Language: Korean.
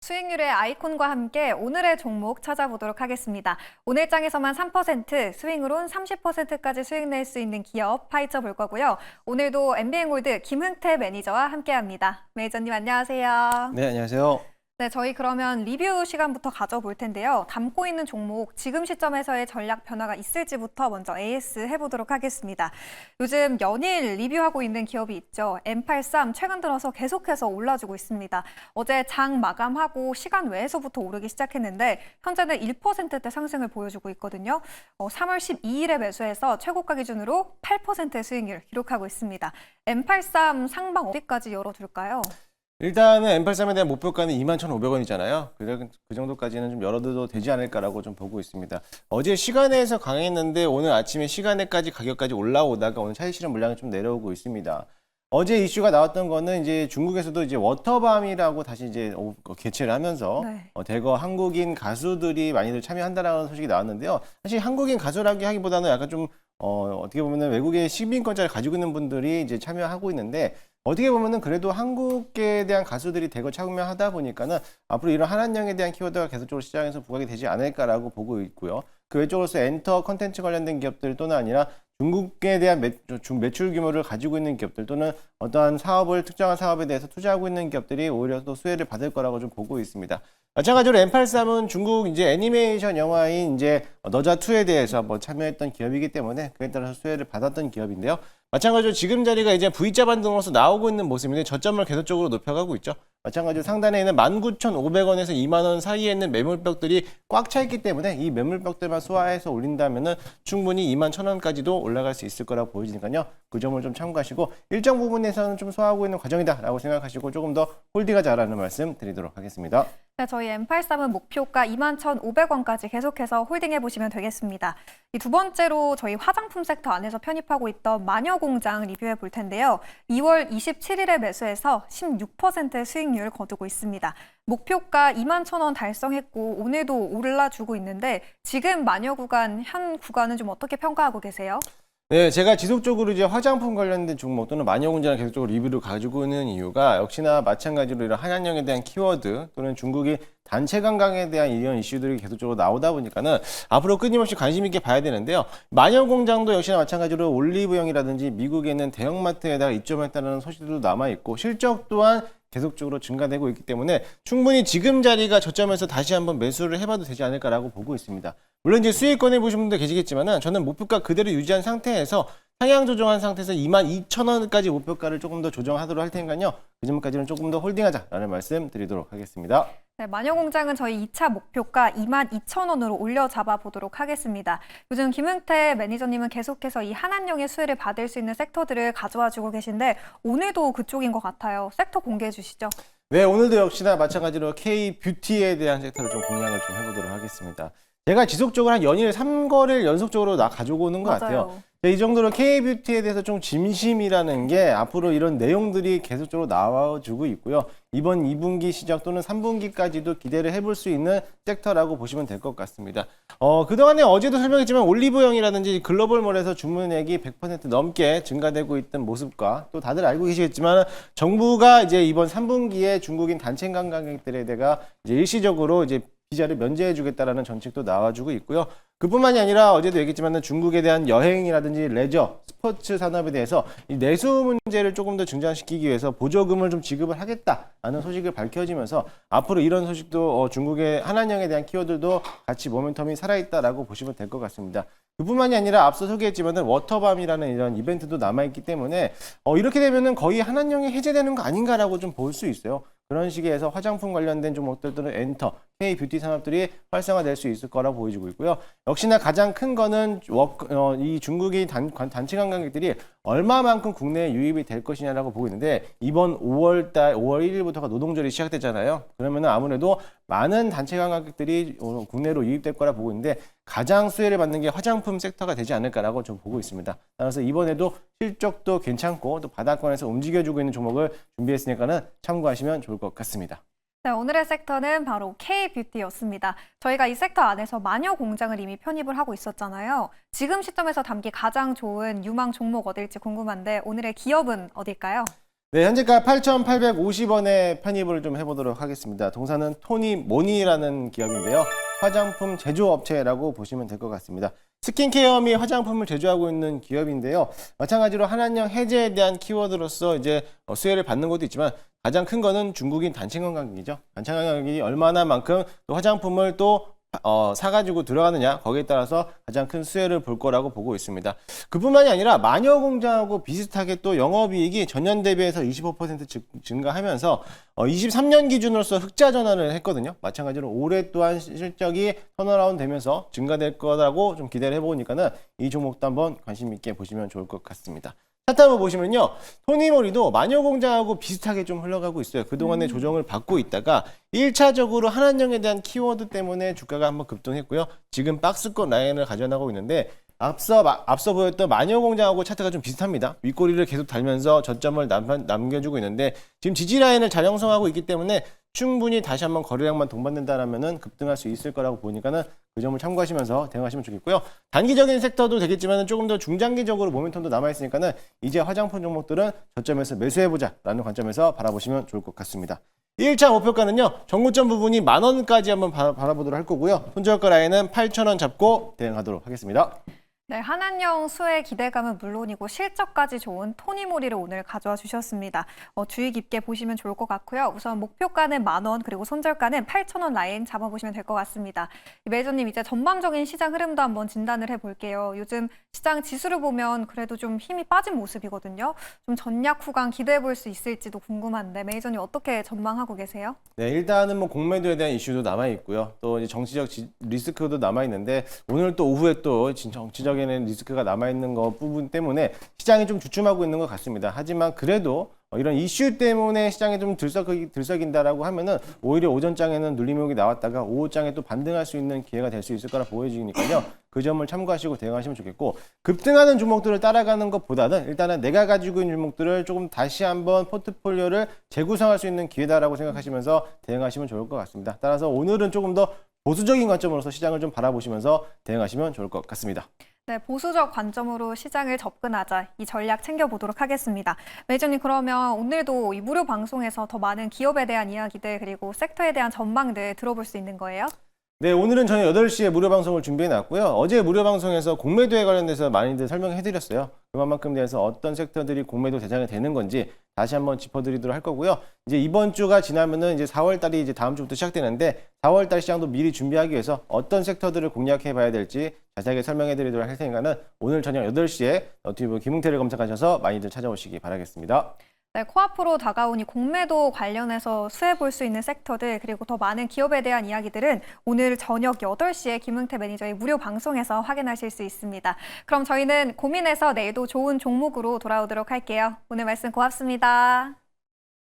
수익률의 아이콘과 함께 오늘의 종목 찾아보도록 하겠습니다. 오늘 장에서만 3%, 스윙으론 30%까지 수익 낼 수 있는 기업 파헤쳐 볼 거고요. 오늘도 MBN골드 김흥태 매니저와 함께합니다. 매니저님 안녕하세요. 네, 안녕하세요. 네, 저희 그러면 리뷰 시간부터 가져볼 텐데요. 담고 있는 종목, 지금 시점에서의 전략 변화가 있을지부터 먼저 AS 해보도록 하겠습니다. 요즘 연일 리뷰하고 있는 기업이 있죠. M83 최근 들어서 계속해서 올라주고 있습니다. 어제 장 마감하고 시간 외에서부터 오르기 시작했는데 현재는 1%대 상승을 보여주고 있거든요. 3월 12일에 매수해서 최고가 기준으로 8%의 수익률 기록하고 있습니다. M83 상방 어디까지 열어둘까요? 일단은 M83에 대한 목표가는 21,500원이잖아요. 그 정도까지는 좀 열어둬도 되지 않을까라고 좀 보고 있습니다. 어제 시간에서 강했는데 오늘 아침에 시간에까지 가격까지 올라오다가 오늘 차익 실현 물량이 좀 내려오고 있습니다. 어제 이슈가 나왔던 거는 이제 중국에서도 이제 워터밤이라고 다시 이제 개최를 하면서 네. 대거 한국인 가수들이 많이들 참여한다라는 소식이 나왔는데요. 사실 한국인 가수라기 하기보다는 약간 좀 어떻게 보면은 외국의 시민권자를 가지고 있는 분들이 이제 참여하고 있는데 어떻게 보면은 그래도 한국에 대한 가수들이 대거 참여하다 보니까는 앞으로 이런 한한령에 대한 키워드가 계속적으로 시장에서 부각이 되지 않을까라고 보고 있고요. 그 외적으로서 엔터 컨텐츠 관련된 기업들 또는 아니라 중국에 대한 매출 규모를 가지고 있는 기업들 또는 어떠한 특정한 사업에 대해서 투자하고 있는 기업들이 오히려 또 수혜를 받을 거라고 좀 보고 있습니다. 마찬가지로 M83은 중국 이제 애니메이션 영화인 이제 너자2에 대해서 한번 참여했던 기업이기 때문에 그에 따라서 수혜를 받았던 기업인데요. 마찬가지로 지금 자리가 이제 V자 반등으로서 나오고 있는 모습인데 저점을 계속적으로 높여가고 있죠. 마찬가지로 상단에 있는 19,500원에서 2만 원 사이에 있는 매물벽들이 꽉 차 있기 때문에 이 매물벽들만 소화해서 올린다면은 충분히 21,000원까지도 올라갈 수 있을 거라고 보여지니까요. 그 점을 좀 참고하시고 일정 부분에서는 좀 소화하고 있는 과정이다라고 생각하시고 조금 더 홀딩하자라는 말씀 드리도록 하겠습니다. 네, 저희 M83은 목표가 21,500원까지 계속해서 홀딩해 보시면 되겠습니다. 이 두 번째로 저희 화장품 섹터 안에서 편입하고 있던 마녀공장 리뷰해 볼 텐데요. 2월 27일에 매수해서 16%의 수익률 거두고 있습니다. 목표가 21,000원 달성했고 오늘도 올라주고 있는데 지금 마녀 구간, 현 구간은 좀 어떻게 평가하고 계세요? 네, 제가 지속적으로 이제 화장품 관련된 종목 또는 마녀공장을 계속적으로 리뷰를 가지고 있는 이유가 역시나 마찬가지로 이런 한한령에 대한 키워드 또는 중국이 단체 관광에 대한 이런 이슈들이 계속적으로 나오다 보니까는 앞으로 끊임없이 관심 있게 봐야 되는데요. 마녀공장도 역시나 마찬가지로 올리브영이라든지 미국에 있는 대형마트에다가 입점했다는 소식들도 남아있고 실적 또한 계속적으로 증가되고 있기 때문에 충분히 지금 자리가 저점에서 다시 한번 매수를 해봐도 되지 않을까라고 보고 있습니다. 물론 이제 수익권에 보신 분들 계시겠지만은 저는 목표가 그대로 유지한 상태에서 상향 조정한 상태에서 22,000원까지 목표가를 조금 더 조정하도록 할 테니까요. 그 점까지는 조금 더 홀딩하자라는 말씀 드리도록 하겠습니다. 네, 마녀공장은 저희 2차 목표가 22,000원으로 올려 잡아보도록 하겠습니다. 요즘 김흥태 매니저님은 계속해서 이 한한령의 수혜를 받을 수 있는 섹터들을 가져와주고 계신데 오늘도 그쪽인 것 같아요. 섹터 공개해 주시죠. 네, 오늘도 역시나 마찬가지로 K-뷰티에 대한 섹터를 좀 공략을 좀 해보도록 하겠습니다. 제가 지속적으로 한 연일 3거래를 연속적으로 가지고 오는 것 같아요. 이 정도로 K-뷰티에 대해서 좀 진심이라는 게 앞으로 이런 내용들이 계속적으로 나와주고 있고요. 이번 2분기 시작 또는 3분기까지도 기대를 해볼 수 있는 섹터라고 보시면 될 것 같습니다. 그동안에 어제도 설명했지만 올리브영이라든지 글로벌몰에서 주문액이 100% 넘게 증가되고 있던 모습과 또 다들 알고 계시겠지만 정부가 이제 이번 3분기에 중국인 단체 관광객들에 대가 이제 일시적으로 이제 비자를 면제해주겠다라는 정책도 나와주고 있고요. 그뿐만이 아니라 어제도 얘기했지만 중국에 대한 여행이라든지 레저, 스포츠 산업에 대해서 이 내수 문제를 조금 더 증장시키기 위해서 보조금을 좀 지급을 하겠다라는 소식을 밝혀지면서 앞으로 이런 소식도 중국의 한한령에 대한 키워드도 같이 모멘텀이 살아있다라고 보시면 될 것 같습니다. 그뿐만이 아니라 앞서 소개했지만 워터밤이라는 이런 이벤트도 남아있기 때문에 이렇게 되면은 거의 한한령이 해제되는 거 아닌가라고 좀 볼 수 있어요. 그런 식에서 화장품 관련된 종목들 또는 엔터, K-뷰티 산업들이 활성화될 수 있을 거라고 보여지고 있고요. 역시나 가장 큰 거는 이 중국의 단체 관광객들이 얼마만큼 국내에 유입이 될 것이냐라고 보고 있는데 이번 5월 1일부터가 노동절이 시작됐잖아요. 그러면은 아무래도 많은 단체 관광객들이 국내로 유입될 거라 보고 있는데 가장 수혜를 받는 게 화장품 섹터가 되지 않을까라고 좀 보고 있습니다. 따라서 이번에도 실적도 괜찮고 또 바닥권에서 움직여주고 있는 종목을 준비했으니까는 참고하시면 좋을 것 같습니다. 네, 오늘의 섹터는 바로 K-뷰티였습니다. 저희가 이 섹터 안에서 마녀 공장을 이미 편입을 하고 있었잖아요. 지금 시점에서 담기 가장 좋은 유망 종목 어딜지 궁금한데 오늘의 기업은 어딜까요? 네, 현재가 8,850원에 편입을 좀 해보도록 하겠습니다. 동사는 토니모니라는 기업인데요. 화장품 제조업체라고 보시면 될 것 같습니다. 스킨케어 및 화장품을 제조하고 있는 기업인데요. 마찬가지로 한한령 해제에 대한 키워드로서 이제 수혜를 받는 것도 있지만 가장 큰 거는 중국인 단체 관광객이죠. 단체 관광객이 얼마나 만큼 또 화장품을 또 사가지고 들어가느냐 거기에 따라서 가장 큰 수혜를 볼 거라고 보고 있습니다. 그뿐만이 아니라 마녀공장하고 비슷하게 또 영업이익이 전년 대비해서 25% 증가하면서 23년 기준으로서 흑자 전환을 했거든요. 마찬가지로 올해 또한 실적이 턴어라운드 되면서 증가될 거라고 좀 기대를 해보니까는 이 종목도 한번 관심 있게 보시면 좋을 것 같습니다. 차트 한번 보시면요. 토니모리도 마녀공장하고 비슷하게 좀 흘러가고 있어요. 그동안의 조정을 받고 있다가 1차적으로 한한령에 대한 키워드 때문에 주가가 한번 급등했고요. 지금 박스권 라인을 가져나가고 있는데 앞서 보였던 마녀공장하고 차트가 좀 비슷합니다. 윗꼬리를 계속 달면서 저점을 남겨주고 있는데 지금 지지 라인을 잘 형성하고 있기 때문에 충분히 다시 한번 거래량만 동반된다라면은 급등할 수 있을 거라고 보니까는 그 점을 참고하시면서 대응하시면 좋겠고요. 단기적인 섹터도 되겠지만 조금 더 중장기적으로 모멘텀도 남아있으니까는 이제 화장품 종목들은 저점에서 매수해보자라는 관점에서 바라보시면 좋을 것 같습니다. 1차 목표가는요. 정고점 부분이 10,000원까지 한번 바라보도록 할 거고요. 손절가 라인은 8,000원 잡고 대응하도록 하겠습니다. 네, 한한령 수혜 기대감은 물론이고 실적까지 좋은 토니모리를 오늘 가져와 주셨습니다. 주의 깊게 보시면 좋을 것 같고요. 우선 목표가는 10,000원 그리고 손절가는 8,000원 라인 잡아보시면 될 것 같습니다. 매니저님 이제 전반적인 시장 흐름도 한번 진단을 해볼게요. 요즘 시장 지수를 보면 그래도 좀 힘이 빠진 모습이거든요. 좀 전략 후강 기대해 볼 수 있을지도 궁금한데 매니저님 어떻게 전망하고 계세요? 네, 일단은 뭐 공매도에 대한 이슈도 남아 있고요. 또 이제 정치적 리스크도 남아 있는데 오늘 또 오후에 또 정치적인 리스크가 남아 있는 것 부분 때문에 시장이 좀 주춤하고 있는 것 같습니다. 하지만 그래도 이런 이슈 때문에 시장이 좀 들썩인다라고 하면은 오히려 오전장에는 눌림목이 나왔다가 오후장에 또 반등할 수 있는 기회가 될 수 있을 거라 보여지니까요. 그 점을 참고하시고 대응하시면 좋겠고 급등하는 종목들을 따라가는 것보다는 일단은 내가 가지고 있는 종목들을 조금 다시 한번 포트폴리오를 재구성할 수 있는 기회다라고 생각하시면서 대응하시면 좋을 것 같습니다. 따라서 오늘은 조금 더 보수적인 관점으로서 시장을 좀 바라보시면서 대응하시면 좋을 것 같습니다. 네, 보수적 관점으로 시장을 접근하자 이 전략 챙겨보도록 하겠습니다. 매니저님 그러면 오늘도 이 무료 방송에서 더 많은 기업에 대한 이야기들 그리고 섹터에 대한 전망들 들어볼 수 있는 거예요? 네, 오늘은 저녁 8시에 무료 방송을 준비해 놨고요. 어제 무료 방송에서 공매도에 관련돼서 많이들 설명해 드렸어요. 그만큼 대해서 어떤 섹터들이 공매도 대상이 되는 건지 다시 한번 짚어드리도록 할 거고요. 이제 이번 주가 지나면은 이제 4월 달이 이제 다음 주부터 시작되는데 4월 달 시장도 미리 준비하기 위해서 어떤 섹터들을 공략해 봐야 될지 자세하게 설명해 드리도록 할 테니까는 오늘 저녁 8시에 너튜브 김웅태를 검색하셔서 많이들 찾아오시기 바라겠습니다. 네, 코앞으로 다가오니 공매도 관련해서 수혜 볼 수 있는 섹터들 그리고 더 많은 기업에 대한 이야기들은 오늘 저녁 8시에 김웅태 매니저의 무료 방송에서 확인하실 수 있습니다. 그럼 저희는 고민해서 내일도 좋은 종목으로 돌아오도록 할게요. 오늘 말씀 고맙습니다.